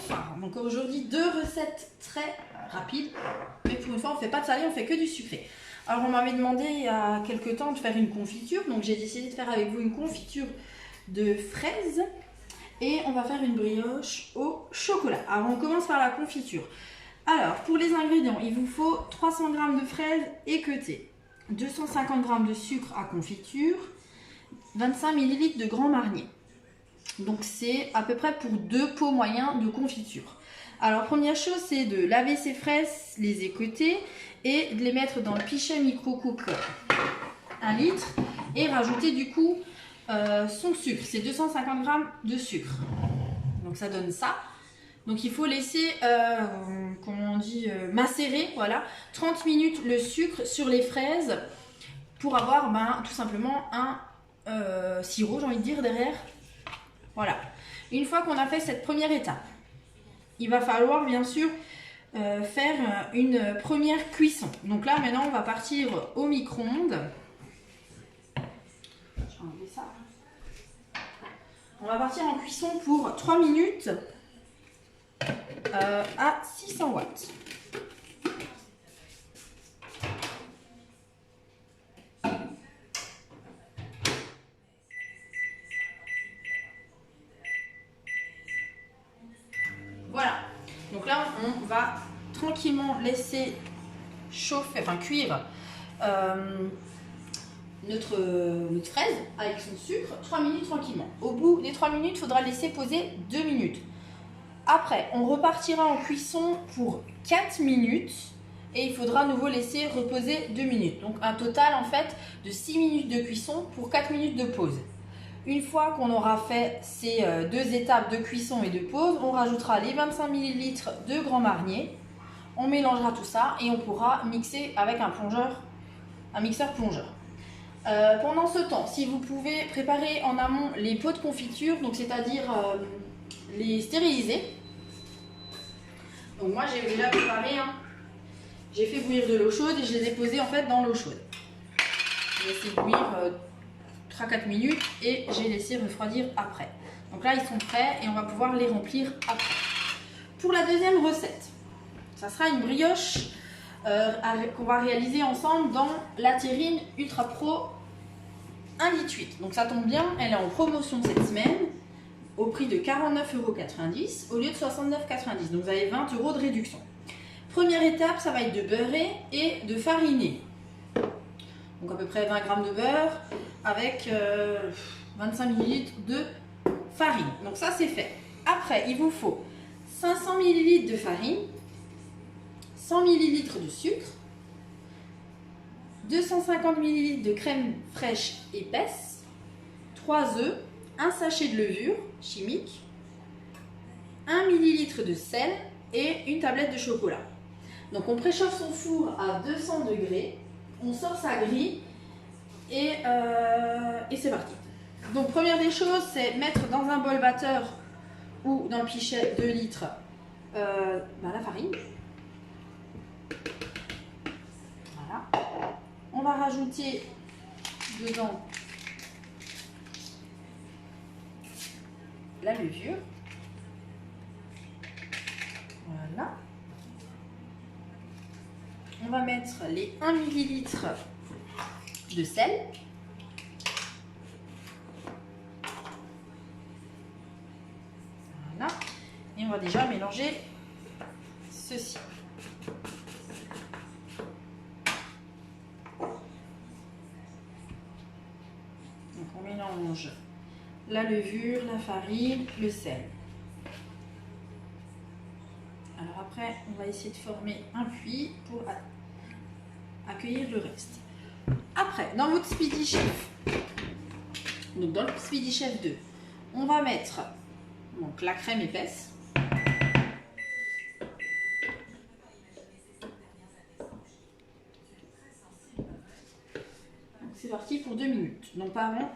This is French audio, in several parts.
phare. Donc aujourd'hui, 2 recettes très rapides. Mais pour une fois, on ne fait pas de salé, on fait que du sucré. Alors on m'avait demandé il y a quelques temps de faire une confiture. Donc j'ai décidé de faire avec vous une confiture de fraises. Et on va faire une brioche au chocolat. Alors on commence par la confiture. Alors pour les ingrédients, il vous faut 300 g de fraises équeutées, 250 g de sucre à confiture, 25 ml de Grand Marnier. Donc c'est à peu près pour 2 pots moyens de confiture. Alors première chose, c'est de laver ces fraises, les équeuter et de les mettre dans le pichet micro-coupe 1 litre et rajouter du coup son sucre. C'est 250 g de sucre. Donc ça donne ça. Donc il faut laisser, comment on dit, macérer, voilà, 30 minutes le sucre sur les fraises pour avoir tout simplement un sirop, j'ai envie de dire, derrière. Voilà. Une fois qu'on a fait cette première étape, il va falloir bien sûr faire une première cuisson. Donc là maintenant on va partir au micro-ondes. Je vais enlever ça. On va partir en cuisson pour 3 minutes à 600 watts. Voilà, donc là on va tranquillement laisser chauffer, enfin cuire notre fraise avec son sucre 3 minutes tranquillement. Au bout des 3 minutes, il faudra laisser poser 2 minutes. Après, on repartira en cuisson pour 4 minutes et il faudra à nouveau laisser reposer 2 minutes. Donc un total en fait de 6 minutes de cuisson pour 4 minutes de pause. Une fois qu'on aura fait ces 2 étapes de cuisson et de pause, on rajoutera les 25 ml de Grand Marnier. On mélangera tout ça et on pourra mixer avec un mixeur plongeur. Pendant ce temps, si vous pouvez préparer en amont les pots de confiture, donc c'est-à-dire les stériliser. Donc moi j'ai déjà préparé, j'ai fait bouillir de l'eau chaude et je les ai posés en fait dans l'eau chaude. J'ai laissé bouillir 3-4 minutes et j'ai laissé refroidir après. Donc là ils sont prêts et on va pouvoir les remplir après. Pour la deuxième recette, ça sera une brioche qu'on va réaliser ensemble dans la Terrine Ultra Pro 1,8 litre. Donc ça tombe bien, elle est en promotion cette semaine au prix de 49,90 € au lieu de 69,90 €. Donc vous avez 20 € de réduction. Première étape, ça va être de beurrer et de fariner. Donc à peu près 20 g de beurre avec 25 ml de farine. Donc ça c'est fait. Après, il vous faut 500 ml de farine, 100 ml de sucre, 250 ml de crème fraîche épaisse, 3 œufs, un sachet de levure chimique, 1 ml de sel et une tablette de chocolat. Donc on préchauffe son four à 200 degrés, on sort sa grille et c'est parti. Donc première des choses, c'est mettre dans un bol batteur ou dans le pichet 2 litres la farine. Voilà. On va rajouter dedans la levure. Voilà. On va mettre les 1 ml de sel. Voilà. Et on va déjà mélanger ceci. Donc on mélange la levure, la farine, le sel. Alors après, on va essayer de former un puits pour accueillir le reste. Après, dans votre Speedy Chef, donc dans le Speedy Chef 2, on va mettre donc la crème épaisse. C'est parti pour 2 minutes, non pas avant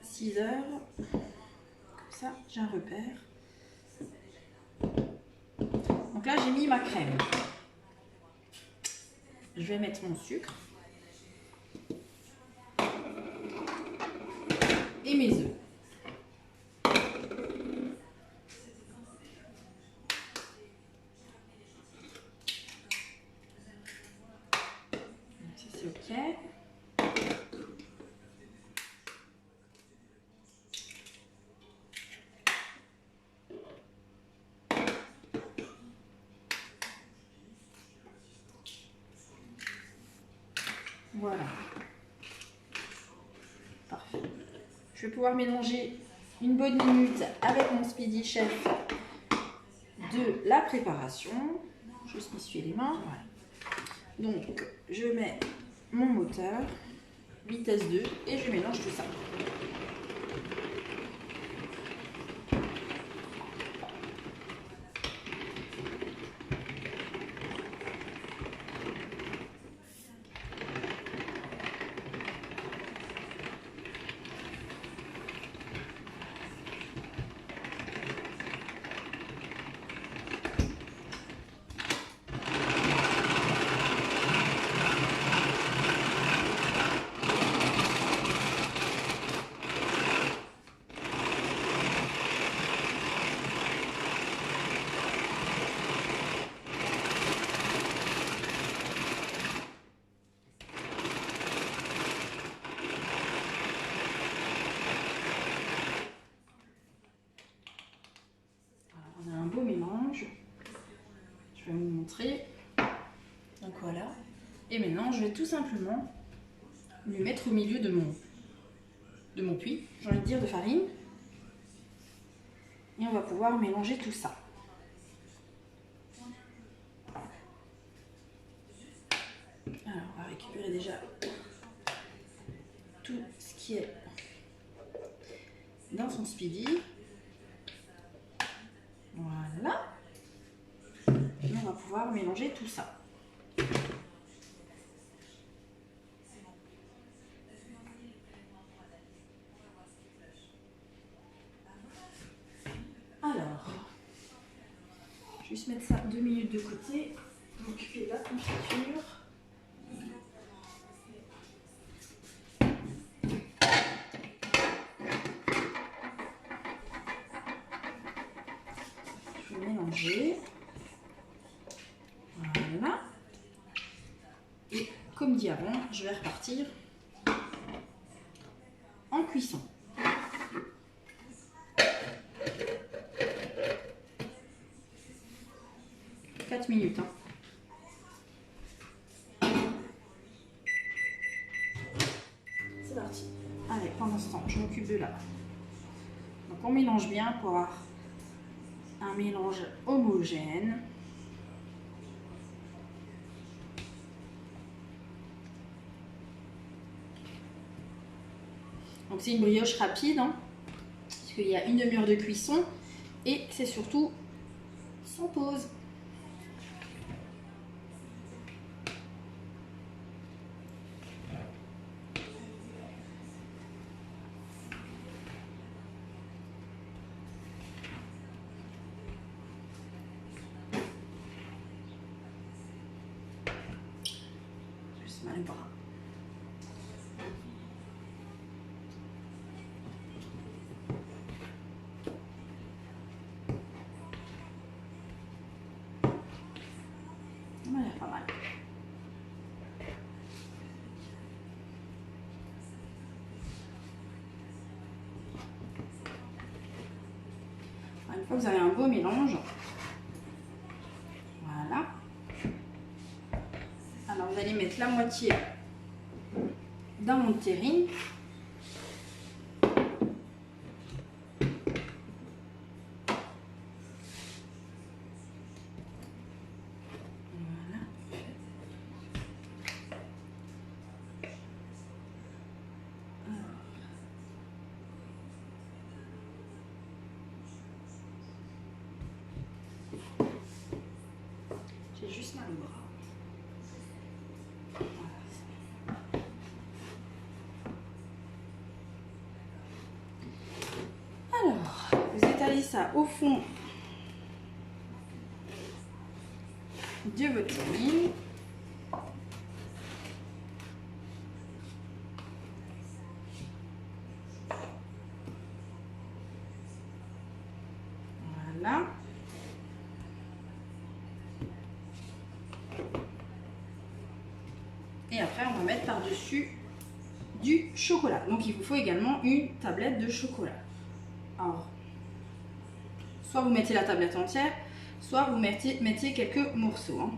6 heures. Comme ça, j'ai un repère. Donc là, j'ai mis ma crème. Je vais mettre mon sucre et mes œufs. Voilà. Parfait. Je vais pouvoir mélanger une bonne minute avec mon Speedy Chef de la préparation. Juste m'essuyer les mains. Voilà. Donc, je mets mon moteur, vitesse 2, et je mélange tout ça. Mélange, je vais vous montrer. Donc voilà, et maintenant je vais tout simplement lui mettre au milieu de mon puits, j'ai envie de dire, de farine, et on va pouvoir mélanger tout ça. Alors on va récupérer déjà tout ce qui est dans son Speedy. Voilà. Et on va pouvoir mélanger tout ça. Alors, je vais juste mettre ça 2 minutes de côté, m'occuper de la confiture. Je vais mélanger. Voilà. Et comme dit avant, je vais repartir en cuisson. Minutes. Hein. C'est parti. Allez, pendant ce temps, je m'occupe de là. Donc on mélange bien pour avoir un mélange homogène. Donc c'est une brioche rapide, hein, parce qu'il y a 1 demi-heure de cuisson et c'est surtout sans pause. Juste mal bras. Voilà, pas mal. Une fois que vous avez un beau mélange, voilà. Alors vous allez mettre la moitié dans mon terrine. J'ai juste mal au bras. Voilà. Alors, vous étalez ça au fond de votre terrine. Voilà. Et après, on va mettre par-dessus du chocolat. Donc, il vous faut également une tablette de chocolat. Alors, soit vous mettez la tablette entière, soit vous mettiez quelques morceaux. Hein.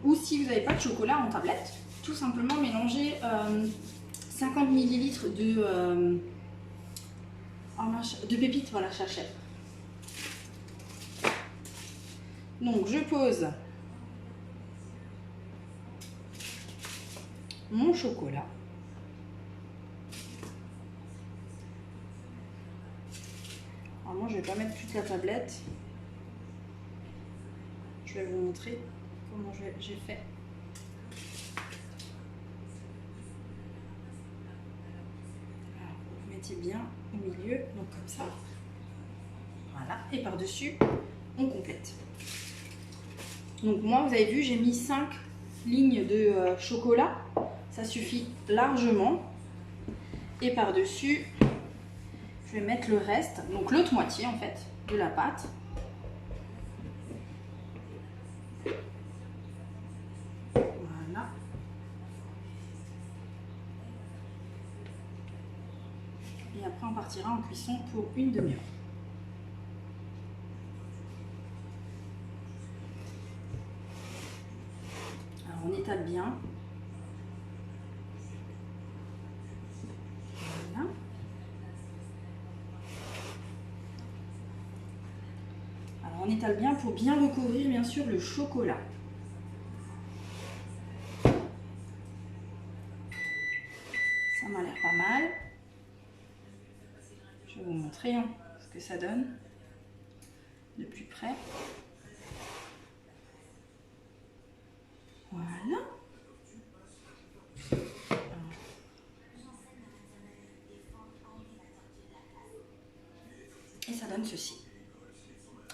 Ou si vous n'avez pas de chocolat en tablette, tout simplement mélanger 50 ml de pépites, voilà, sachet. Donc je pose mon chocolat. Alors moi je vais pas mettre toute la tablette. Je vais vous montrer comment j'ai fait. Alors, vous mettez bien au milieu, donc comme ça. Voilà, et par-dessus, on complète. Donc moi, vous avez vu, j'ai mis 5 lignes de chocolat. Ça suffit largement. Et par-dessus, je vais mettre le reste, donc l'autre moitié en fait, de la pâte. Voilà. Et après, on partira en cuisson pour une demi-heure. Alors, on étale bien. Voilà. Alors, on étale bien pour bien recouvrir, bien sûr, le chocolat. Ça m'a l'air pas mal. Je vais vous montrer ce que ça donne de plus près. Voilà. Et ça donne ceci.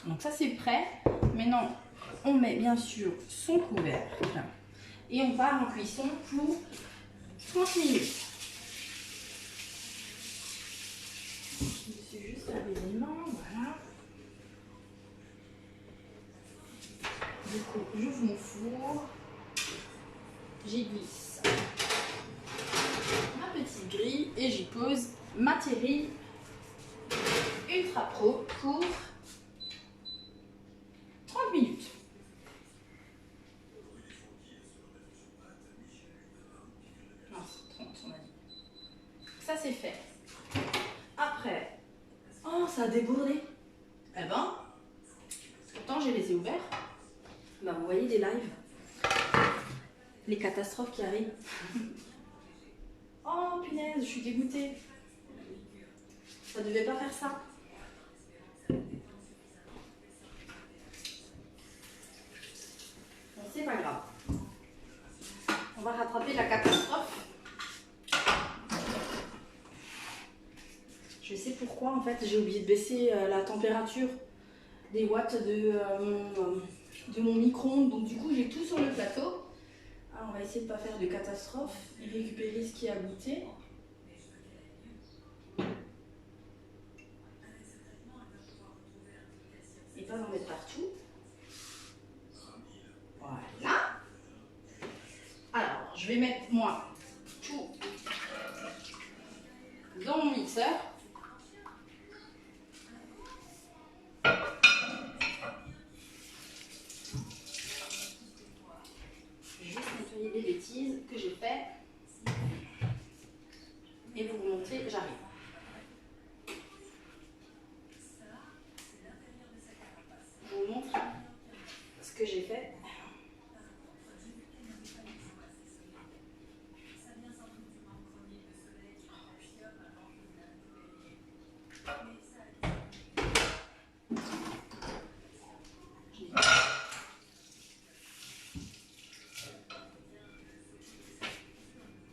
Donc ça c'est prêt. Maintenant, on met bien sûr son couvercle et on part en cuisson pour 30 minutes. Je me suis juste lavé les mains, voilà. Du coup, j'ouvre mon four, j'y glisse ma petite grille et j'y pose ma terrine Ultra Pro pour 30 minutes. Non, 30 on a dit. Ça c'est fait. Après, oh ça a débordé. Eh ben, pourtant j'ai les yeux ouverts. Ben, vous voyez des lives, les catastrophes qui arrivent. Oh punaise, je suis dégoûtée. Ça devait pas faire ça. Bon, c'est pas grave. On va rattraper la catastrophe. Je sais pourquoi en fait j'ai oublié de baisser la température des watts de mon micro-ondes. Donc du coup j'ai tout sur le plateau. Alors, on va essayer de ne pas faire de catastrophe et récupérer ce qui a goûté. Et pas en mettre partout. Voilà. Alors, je vais mettre moi tout dans mon mixeur. Je vais juste nettoyer des bêtises que j'ai fait. Et vous montrer, j'arrive. Je vous montre ce que j'ai fait.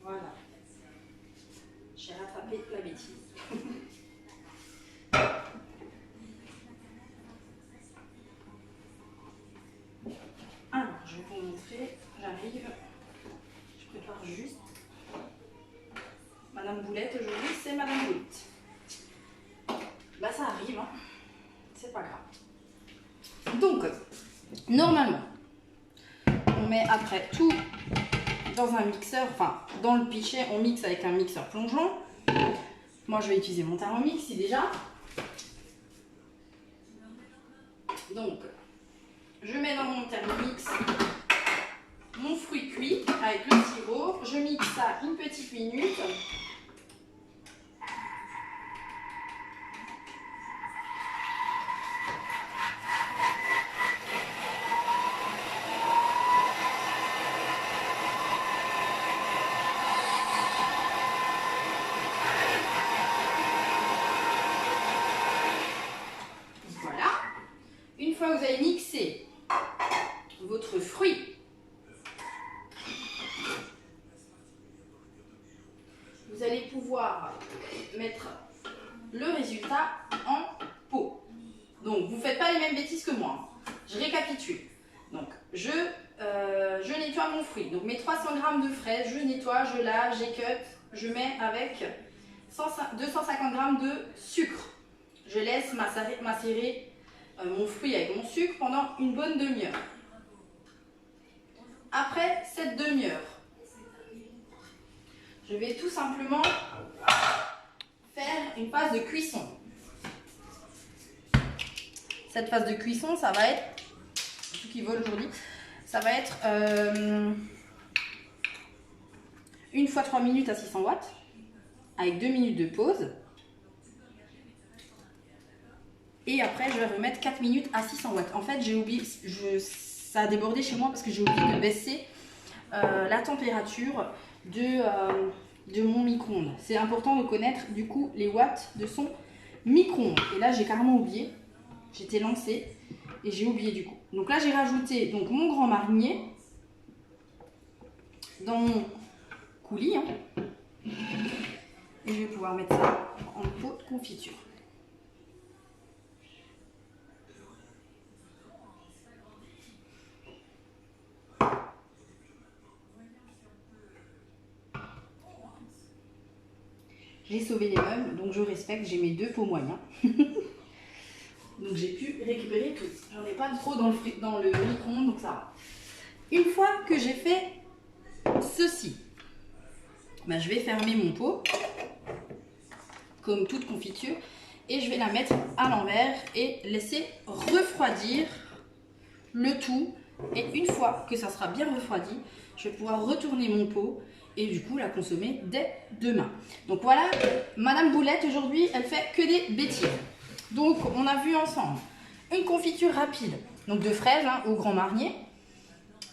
Voilà. J'ai rattrapé la bêtise. Alors, je vais vous montrer. J'arrive. Je prépare juste. Madame Boulette, aujourd'hui, c'est Madame Boulette. Bah, ça arrive, hein. C'est pas grave. Donc, normalement, on met après tout dans un mixeur, enfin, dans le pichet, on mixe avec un mixeur plongeant. Moi, je vais utiliser mon Thermomix, ici déjà. Donc, je mets dans mon Thermomix mon fruit cuit avec le sirop. Je mixe ça une petite minute. Voilà. Une fois que vous avez mixé votre fruit, vous allez pouvoir mettre le résultat en pot. Donc, vous ne faites pas les mêmes bêtises que moi. Je récapitule. Donc, je nettoie mon fruit. Donc, mes 300 g de fraises, je nettoie, je lave, j'écut. Je mets avec 250 g de sucre. Je laisse macérer mon fruit avec mon sucre pendant une bonne demi-heure. Après cette demi-heure, je vais tout simplement faire une phase de cuisson. Cette phase de cuisson, ça va être, tout qui vole aujourd'hui, ça va être 1 fois 3 minutes à 600 watts, avec 2 minutes de pause. Et après, je vais remettre 4 minutes à 600 watts. En fait, j'ai oublié, ça a débordé chez moi parce que j'ai oublié de baisser la température de mon micro-ondes. C'est important de connaître du coup les watts de son micro-ondes. Et là, j'ai carrément oublié. J'étais lancée et j'ai oublié du coup. Donc là, j'ai rajouté donc, mon grand marnier dans mon coulis. Hein. Et je vais pouvoir mettre ça en pot de confiture. J'ai sauvé les meubles, donc je respecte, j'ai mes 2 pots moyens. Donc j'ai pu récupérer tout. J'en ai pas trop dans le micro-ondes, donc ça va. Une fois que j'ai fait ceci, ben, je vais fermer mon pot, comme toute confiture, et je vais la mettre à l'envers et laisser refroidir le tout. Et une fois que ça sera bien refroidi, je vais pouvoir retourner mon pot et du coup la consommer dès demain. Donc voilà, Madame Boulette aujourd'hui, elle fait que des bêtises. Donc on a vu ensemble une confiture rapide, donc de fraises hein, au grand marnier.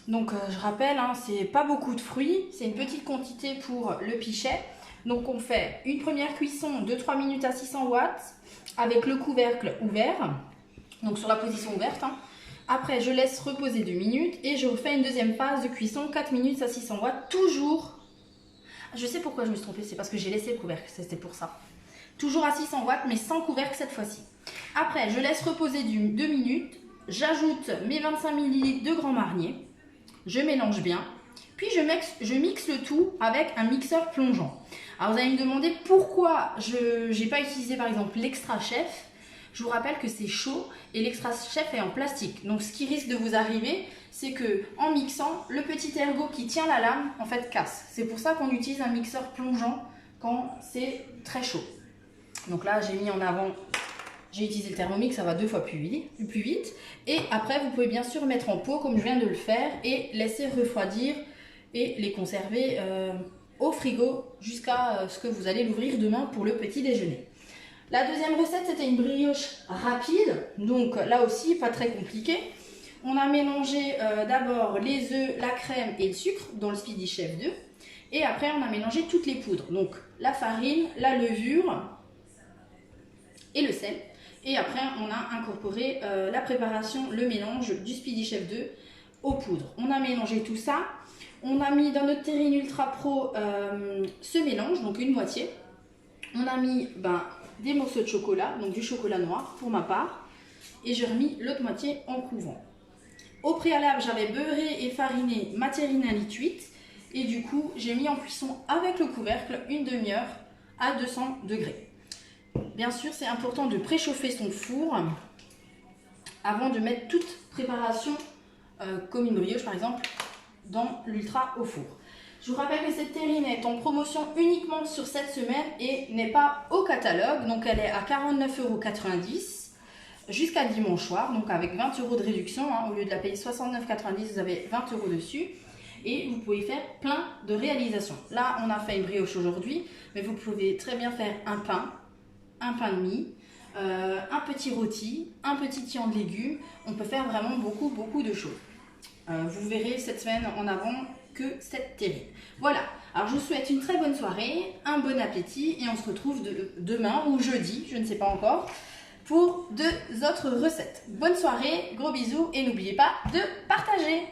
Donc je rappelle, hein, c'est pas beaucoup de fruits, c'est une petite quantité pour le pichet. Donc on fait une première cuisson de 3 minutes à 600 watts avec le couvercle ouvert, donc sur la position ouverte. Hein. Après je laisse reposer 2 minutes et je refais une deuxième phase de cuisson 4 minutes à 600 watts, toujours. Je sais pourquoi je me suis trompée, c'est parce que j'ai laissé le couvercle, c'était pour ça. Toujours à 600 watts, mais sans couvercle cette fois-ci. Après, je laisse reposer 2 minutes. J'ajoute mes 25 ml de grand marnier. Je mélange bien. Puis, je mixe le tout avec un mixeur plongeant. Alors, vous allez me demander pourquoi je n'ai pas utilisé, par exemple, l'extra chef. Je vous rappelle que c'est chaud et l'extra chef est en plastique. Donc, ce qui risque de vous arriver, c'est que en mixant, le petit ergot qui tient la lame, en fait, casse. C'est pour ça qu'on utilise un mixeur plongeant quand c'est très chaud. Donc là, j'ai mis en avant, j'ai utilisé le Thermomix, ça va 2 fois plus vite. Et après, vous pouvez bien sûr mettre en pot comme je viens de le faire et laisser refroidir et les conserver au frigo jusqu'à ce que vous allez l'ouvrir demain pour le petit déjeuner. La deuxième recette, c'était une brioche rapide. Donc là aussi, pas très compliqué. On a mélangé d'abord les œufs, la crème et le sucre dans le Speedy Chef 2. Et après, on a mélangé toutes les poudres. Donc la farine, la levure et le sel. Et après, on a incorporé la préparation, le mélange du Speedy Chef 2 aux poudres. On a mélangé tout ça. On a mis dans notre terrine Ultra Pro ce mélange, donc une moitié. On a mis des morceaux de chocolat, donc du chocolat noir pour ma part. Et j'ai remis l'autre moitié en couvant. Au préalable, j'avais beurré et fariné ma terrine 1,8 litre. Et du coup, j'ai mis en cuisson avec le couvercle une demi-heure à 200 degrés. Bien sûr, c'est important de préchauffer son four avant de mettre toute préparation, comme une brioche par exemple, dans l'ultra au four. Je vous rappelle que cette terrine est en promotion uniquement sur cette semaine et n'est pas au catalogue. Donc elle est à 49,90 € jusqu'à dimanche soir, donc avec 20 € de réduction. Hein, au lieu de la payer 69,90 €, vous avez 20 € dessus. et vous pouvez faire plein de réalisations. Là, on a fait une brioche aujourd'hui, mais vous pouvez très bien faire un pain de mie, un petit rôti, un petit tian de légumes. On peut faire vraiment beaucoup de choses. Vous verrez cette semaine en avant que c'est terrible. Voilà, alors je vous souhaite une très bonne soirée, un bon appétit et on se retrouve demain ou jeudi, je ne sais pas encore, pour deux autres recettes. Bonne soirée, gros bisous et n'oubliez pas de partager.